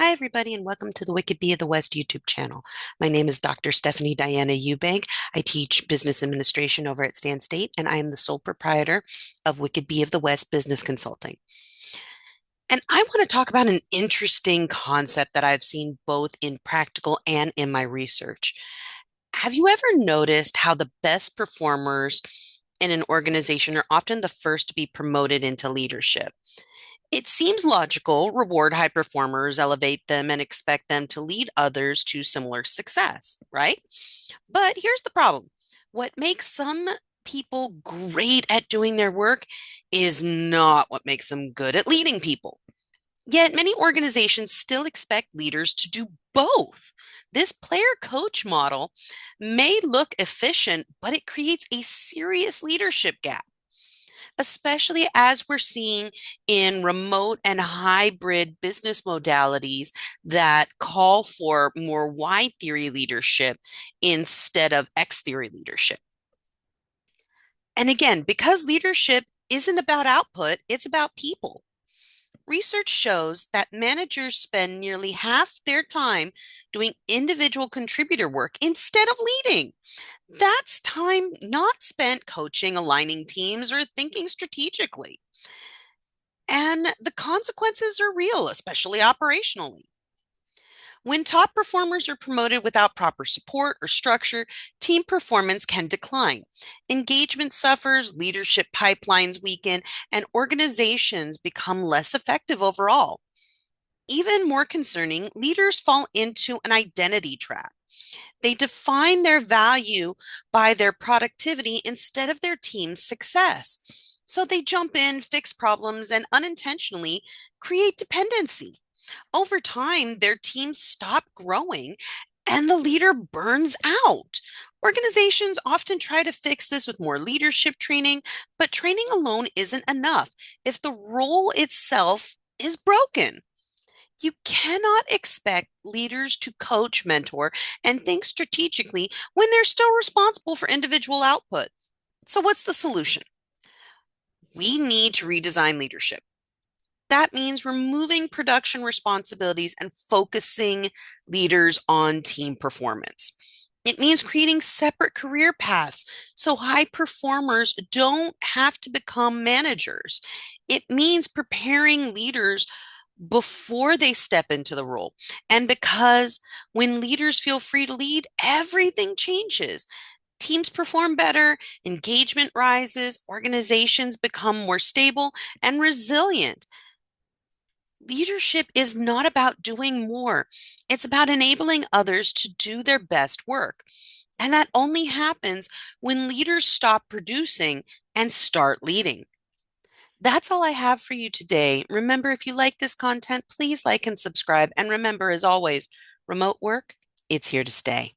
Hi, everybody, and welcome to the Wicked Bee of the West YouTube channel. My name is Dr. Stephanie Diana Eubank. I teach business administration over at Stan State, and I am the sole proprietor of Wicked Bee of the West Business Consulting. And I want to talk about an interesting concept that I've seen both in practical and in my research. Have you ever noticed how the best performers in an organization are often the first to be promoted into leadership? It seems logical, reward high performers, elevate them, and expect them to lead others to similar success, right? But here's the problem. What makes some people great at doing their work is not what makes them good at leading people. Yet many organizations still expect leaders to do both. This player coach model may look efficient, but it creates a serious leadership gap, especially as we're seeing in remote and hybrid business modalities that call for more Y theory leadership instead of X theory leadership. And again, because leadership isn't about output, it's about people. Research shows that managers spend nearly half their time doing individual contributor work instead of leading. That's time not spent coaching, aligning teams, or thinking strategically. And the consequences are real, especially operationally. When top performers are promoted without proper support or structure, team performance can decline. Engagement suffers, leadership pipelines weaken, and organizations become less effective overall. Even more concerning, leaders fall into an identity trap. They define their value by their productivity instead of their team's success. So they jump in, fix problems, and unintentionally create dependency. Over time, their teams stop growing and the leader burns out. Organizations often try to fix this with more leadership training, but training alone isn't enough if the role itself is broken. You cannot expect leaders to coach, mentor, and think strategically when they're still responsible for individual output. So, what's the solution? We need to redesign leadership. That means removing production responsibilities and focusing leaders on team performance. It means creating separate career paths so high performers don't have to become managers. It means preparing leaders before they step into the role. And because when leaders feel free to lead, everything changes. Teams perform better, engagement rises, organizations become more stable and resilient. Leadership is not about doing more. It's about enabling others to do their best work. And that only happens when leaders stop producing and start leading. That's all I have for you today. Remember, if you like this content, please like and subscribe. And remember, as always, remote work, it's here to stay.